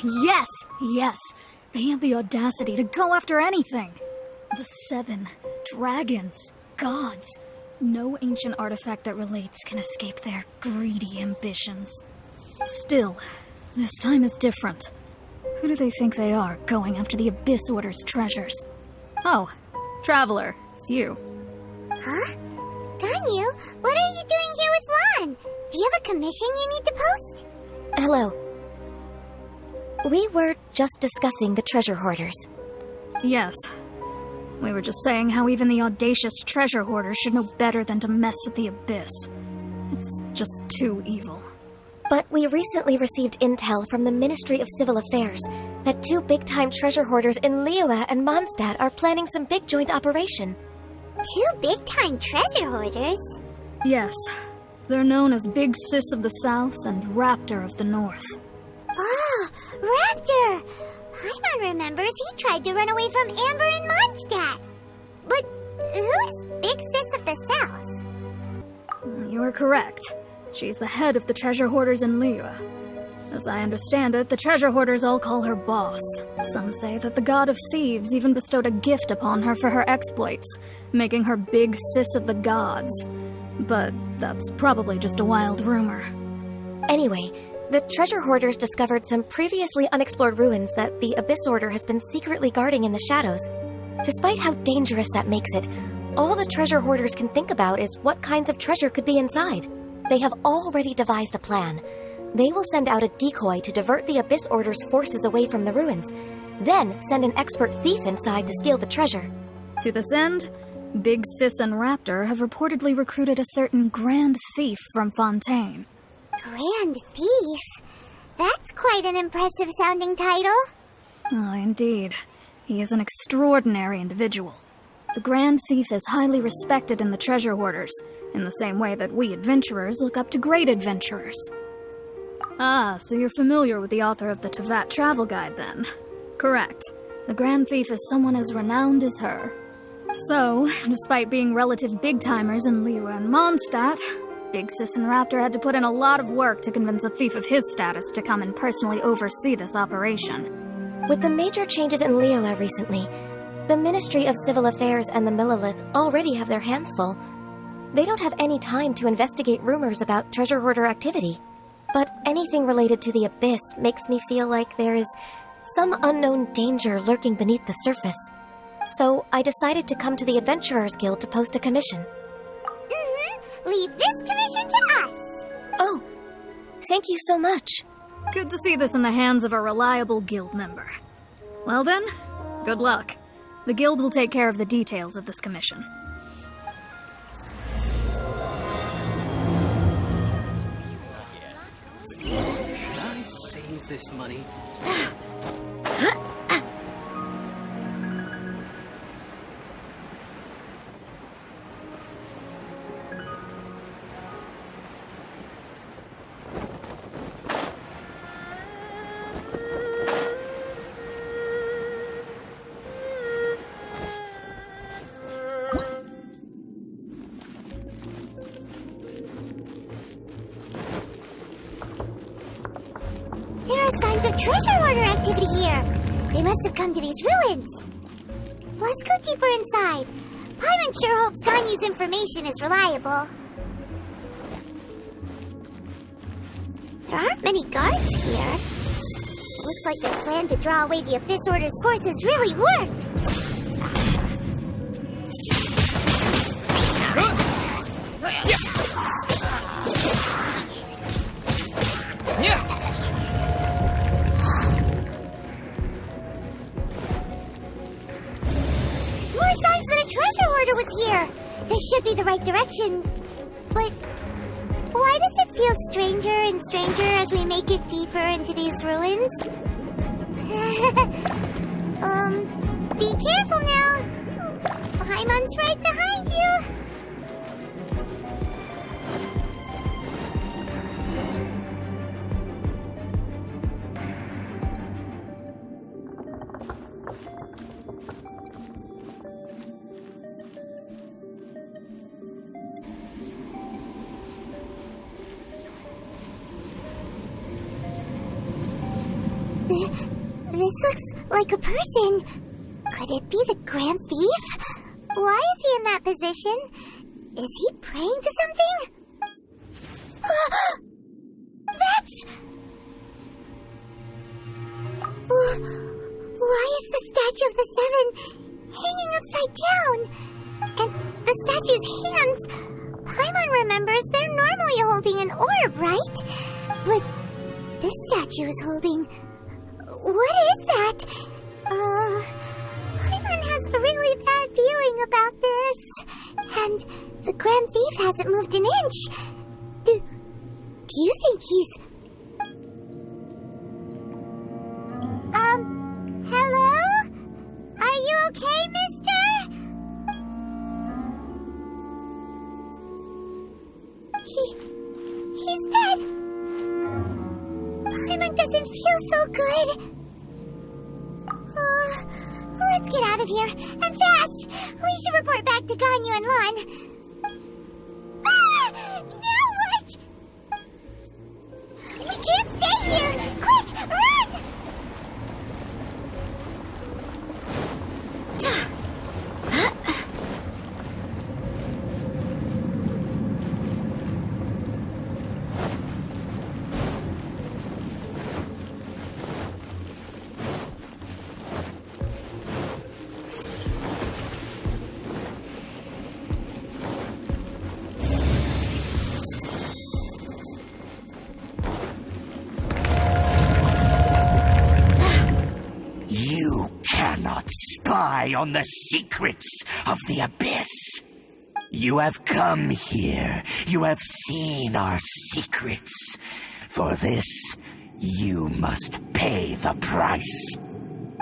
Yes! Yes! They have the audacity to go after anything! The 7 dragons, gods. No ancient artifact that relates can escape their greedy ambitions. Still, this time is different. Who do they think they are, going after the Abyss Order's treasures? Oh, Traveler, it's you. Huh? Ganyu, what are you doing here with Lan? Do you have a commission you need to post? Hello. We were just discussing the treasure hoarders. Yes. We were just saying how even the audacious treasure hoarders should know better than to mess with the Abyss. It's just too evil. But we recently received intel from the Ministry of Civil Affairs that 2 big-time treasure hoarders in Liyue and Mondstadt are planning some big joint operation. 2 big-time treasure hoarders? Yes. They're known as Big Sis of the South and Raptor of the North. Oh, Raptor! Paimon remembers he tried to run away from Amber and Mondstadt. But who is Big Sis of the South? You are correct. She's the head of the treasure hoarders in Liyue. As I understand it, the treasure hoarders all call her boss. Some say that the god of thieves even bestowed a gift upon her for her exploits, making her Big Sis of the gods. But that's probably just a wild rumor. Anyway, the treasure hoarders discovered some previously unexplored ruins that the Abyss Order has been secretly guarding in the shadows. Despite how dangerous that makes it, all the treasure hoarders can think about is what kinds of treasure could be inside. They have already devised a plan. They will send out a decoy to divert the Abyss Order's forces away from the ruins, then send an expert thief inside to steal the treasure. To this end, Big Sis and Raptor have reportedly recruited a certain Grand Thief from Fontaine. Grand Thief? That's quite an impressive sounding title. Oh, indeed. He is an extraordinary individual. The Grand Thief is highly respected in the treasure hoarders, in the same way that we adventurers look up to great adventurers. Ah, so you're familiar with the author of the Teyvat Travel Guide, then? Correct. The Grand Thief is someone as renowned as her. So, despite being relative big-timers in Liyue and Mondstadt, Big Sis and Raptor had to put in a lot of work to convince a thief of his status to come and personally oversee this operation. With the major changes in Liyue recently, the Ministry of Civil Affairs and the Millelith already have their hands full. They don't have any time to investigate rumors about treasure hoarder activity. But anything related to the Abyss makes me feel like there is some unknown danger lurking beneath the surface. So I decided to come to the Adventurers Guild to post a commission. Leave this commission to us! Oh, thank you so much. Good to see this in the hands of a reliable guild member. Well then, good luck. The guild will take care of the details of this commission. Should I save this money? There are signs of treasure hoarder activity here. They must have come to these ruins. Let's go deeper inside. Paimon sure hopes Ganyu's information is reliable. There aren't many guards here. It looks like their plan to draw away the Abyss Order's forces really worked. More signs that a treasure hoarder was here. This should be the right direction. But why does it feel stranger and stranger as we make it deeper into these ruins? Be careful now. Paimon's right behind you. like a person. Could it be the Grand Thief? Why is he in that position? Is he praying to something? That's... Why is the statue of the Seven hanging upside down? And the statue's hands... Paimon remembers they're normally holding an orb, right? But this statue is holding... What is that? Paimon has a really bad feeling about this. And the Grand Thief hasn't moved an inch. Do you think he's... Hello? Are you okay, mister? He's dead. Paimon doesn't feel so good. Let's get out of here, and fast! We should report back to Ganyu and Lon. Now what? We can't stay here! Quick, run! On the secrets of the Abyss. You have come here. You have seen our secrets. For this, you must pay the price.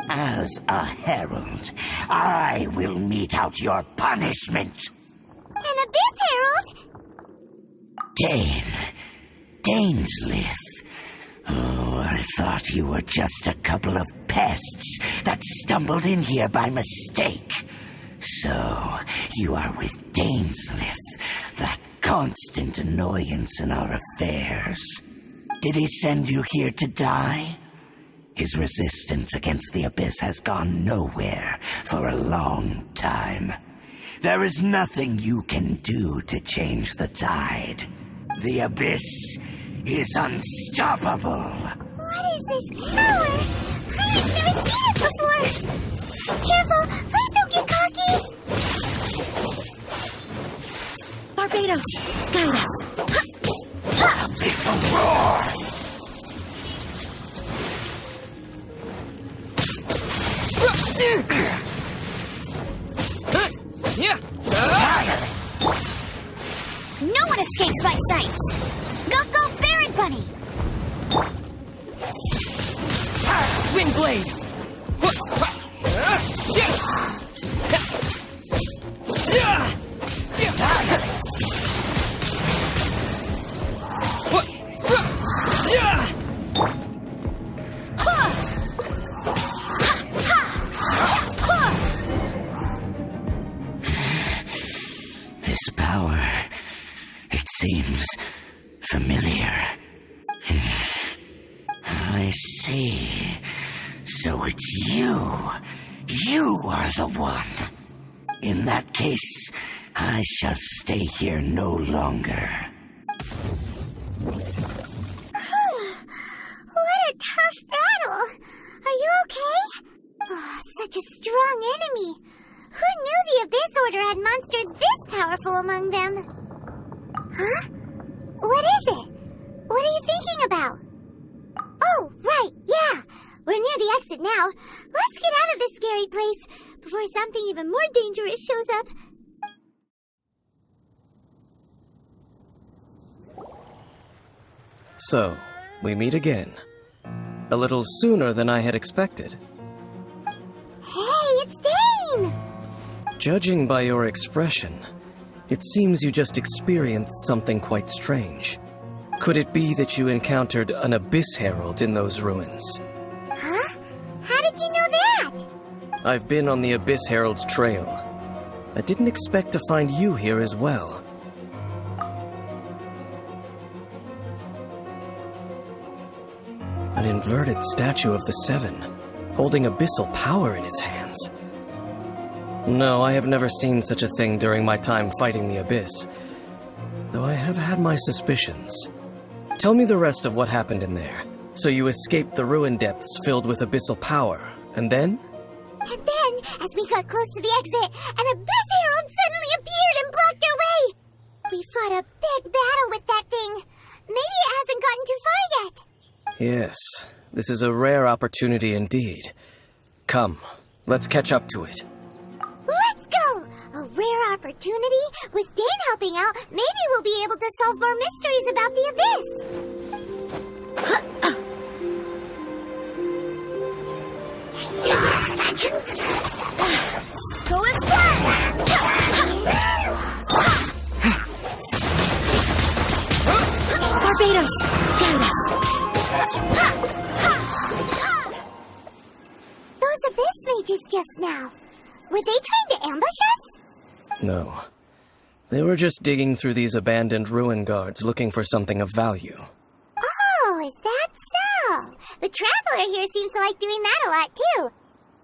As a herald, I will mete out your punishment. An Abyss Herald? Dainsleif. Oh, I thought you were just a couple of pests that stumbled in here by mistake. So, you are with Dainsleif, that constant annoyance in our affairs. Did he send you here to die? His resistance against the Abyss has gone nowhere for a long time. There is nothing you can do to change the tide. The Abyss is unstoppable. What is this power? I have never seen it before. Careful, please don't get cocky. Barbados, guide us. Abyssal roar! No one escapes my sight. Go, Baron Bunny! Windblade! This power, it seems familiar. I see. So it's you. You are the one. In that case, I shall stay here no longer. What a tough battle! Are you okay? Oh, such a strong enemy! Who knew the Abyss Order had monsters this powerful among them? Huh? What is it? What are you thinking about? Oh, right, yeah! We're near the exit now. Let's get out of this scary place before something even more dangerous shows up. So, we meet again. A little sooner than I had expected. Hey, it's Dane! Judging by your expression, it seems you just experienced something quite strange. Could it be that you encountered an Abyss Herald in those ruins? Huh? How did you know that? I've been on the Abyss Herald's trail. I didn't expect to find you here as well. An inverted statue of the Seven, holding abyssal power in its hands. No, I have never seen such a thing during my time fighting the Abyss, though I have had my suspicions. Tell me the rest of what happened in there. So you escaped the ruin depths filled with abyssal power, and then? And then, as we got close to the exit, an Abyss Herald suddenly appeared and blocked our way! We fought a big battle with that thing. Maybe it hasn't gotten too far yet. Yes, this is a rare opportunity indeed. Come, let's catch up to it. Let's go! A rare opportunity? With Dane helping out, maybe we'll be able to solve more mysteries about the Abyss! Go as planned! Barbados, guide us. Those Abyss mages just now. Were they trying to ambush us? No. They were just digging through these abandoned ruin guards looking for something of value. Oh, is that so? The Traveler here seems to like doing that a lot, too.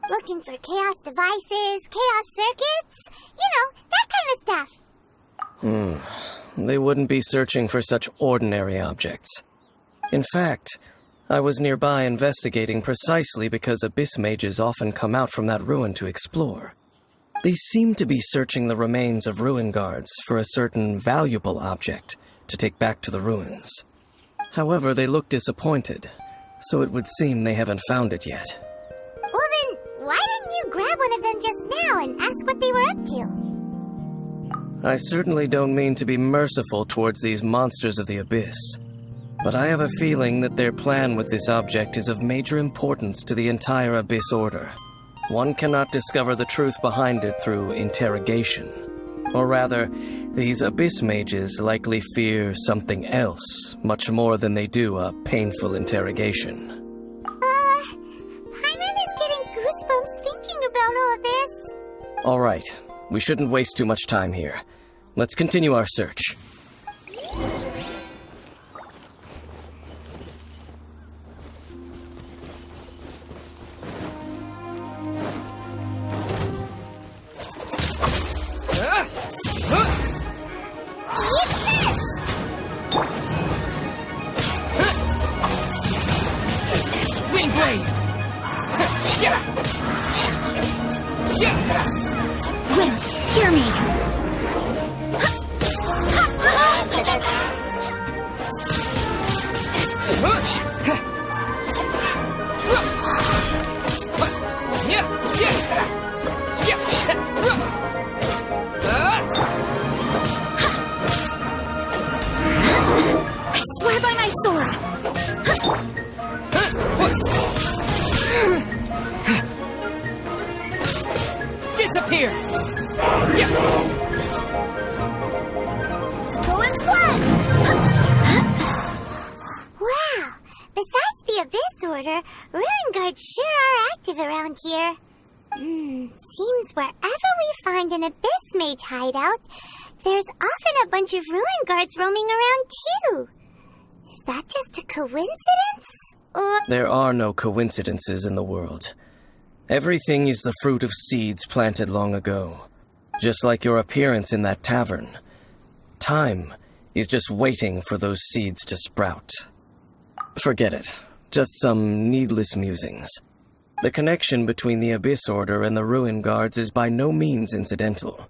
Looking for chaos devices, chaos circuits, that kind of stuff. They wouldn't be searching for such ordinary objects. In fact, I was nearby investigating precisely because Abyss mages often come out from that ruin to explore. They seem to be searching the remains of ruin guards for a certain valuable object to take back to the ruins. However, they look disappointed, so it would seem they haven't found it yet. Well then, why didn't you grab one of them just now and ask what they were up to? I certainly don't mean to be merciful towards these monsters of the Abyss, but I have a feeling that their plan with this object is of major importance to the entire Abyss Order. One cannot discover the truth behind it through interrogation. Or rather, these Abyss mages likely fear something else, much more than they do a painful interrogation. Paimon is getting goosebumps thinking about all this. All right, we shouldn't waste too much time here. Let's continue our search. Wind, hear me! I swear by my sword! Disappear! Go as planned! Wow! Besides the Abyss Order, ruin guards sure are active around here. Seems wherever we find an Abyss mage hideout, there's often a bunch of ruin guards roaming around too. Is that just a coincidence? Or... There are no coincidences in the world. Everything is the fruit of seeds planted long ago. Just like your appearance in that tavern. Time is just waiting for those seeds to sprout. Forget it. Just some needless musings. The connection between the Abyss Order and the Ruin Guards is by no means incidental.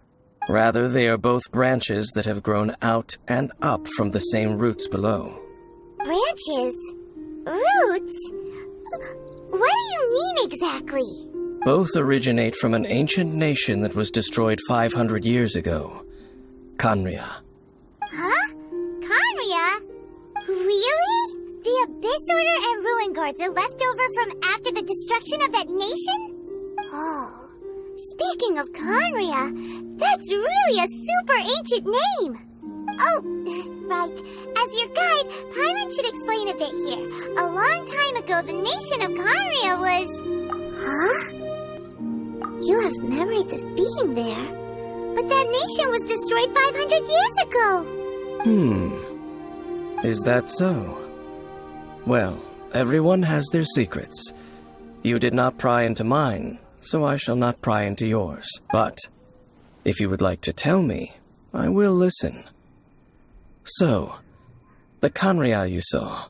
Rather, they are both branches that have grown out and up from the same roots below. Branches? Roots? What do you mean exactly? Both originate from an ancient nation that was destroyed 500 years ago. Khaenri'ah. Huh? Khaenri'ah? Really? The Abyss Order and Ruin Guards are left over from after the destruction of that nation? Oh, speaking of Khaenri'ah, that's really a super ancient name. Oh, right. As your guide, Paimon should explain a bit here. A long time ago, the nation of Khaenri'ah was... Huh? You have memories of being there. But that nation was destroyed 500 years ago. Is that so? Well, everyone has their secrets. You did not pry into mine, so I shall not pry into yours. But if you would like to tell me, I will listen. So, the Khaenri'ah you saw,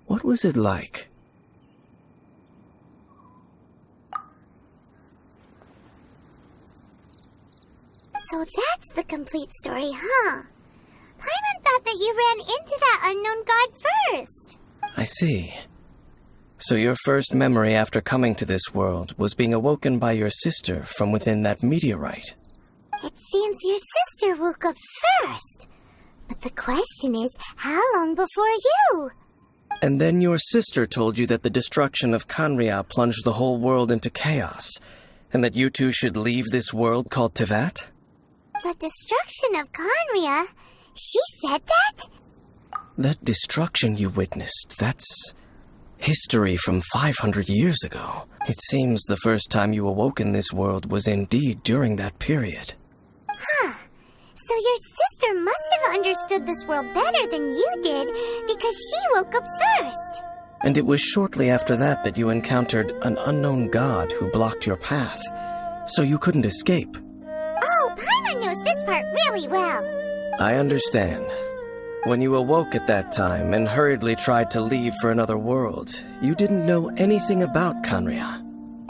what was it like? So that's the complete story, huh? Paimon thought that you ran into that unknown god first. I see. So your first memory after coming to this world was being awoken by your sister from within that meteorite. It seems your sister woke up first. But the question is, how long before you? And then your sister told you that the destruction of Khaenri'ah plunged the whole world into chaos, and that you two should leave this world called Teyvat? The destruction of Khaenri'ah? She said that? That destruction you witnessed, that's history from 500 years ago. It seems the first time you awoke in this world was indeed during that period. Huh. So your sister must have understood this world better than you did, because she woke up first. And it was shortly after that that you encountered an unknown god who blocked your path, so you couldn't escape. Oh, Paimon knows this part really well. I understand. When you awoke at that time and hurriedly tried to leave for another world, you didn't know anything about Khaenri'ah.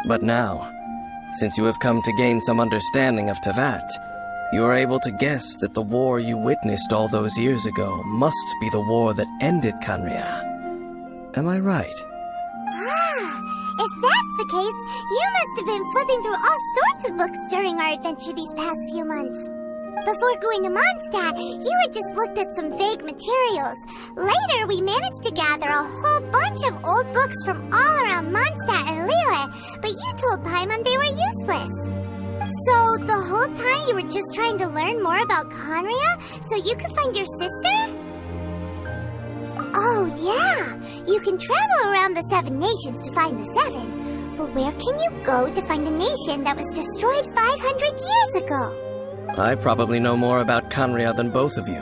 But now, since you have come to gain some understanding of Teyvat, you are able to guess that the war you witnessed all those years ago must be the war that ended Khaenri'ah. Am I right? Ah, if that's the case, you must have been flipping through all sorts of books during our adventure these past few months. Before going to Mondstadt, you had just looked at some vague materials. Later, we managed to gather a whole bunch of old books from all around Mondstadt and Liyue, but you told Paimon they were useless. So, the whole time you were just trying to learn more about Khaenri'ah so you could find your sister? Oh, yeah! You can travel around the 7 nations to find the 7. But where can you go to find a nation that was destroyed 500 years ago? I probably know more about Khaenri'ah than both of you.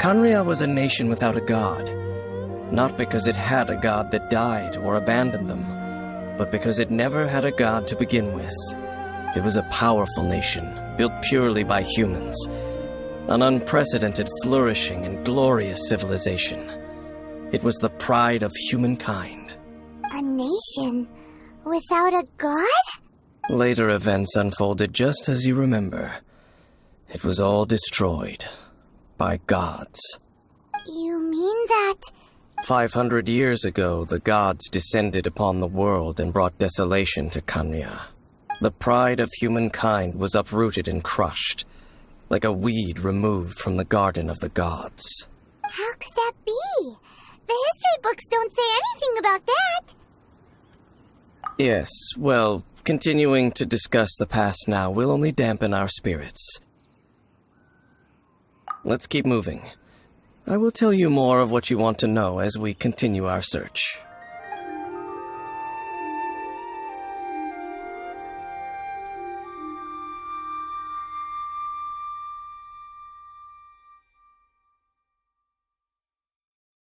Khaenri'ah was a nation without a god. Not because it had a god that died or abandoned them, but because it never had a god to begin with. It was a powerful nation, built purely by humans. An unprecedented, flourishing, and glorious civilization. It was the pride of humankind. A nation without a god? Later events unfolded just as you remember. It was all destroyed by gods. You mean that... 500 years ago, the gods descended upon the world and brought desolation to Khaenri'ah. The pride of humankind was uprooted and crushed, like a weed removed from the garden of the gods. How could that be? The history books don't say anything about that. Yes, well, continuing to discuss the past now will only dampen our spirits. Let's keep moving. I will tell you more of what you want to know as we continue our search.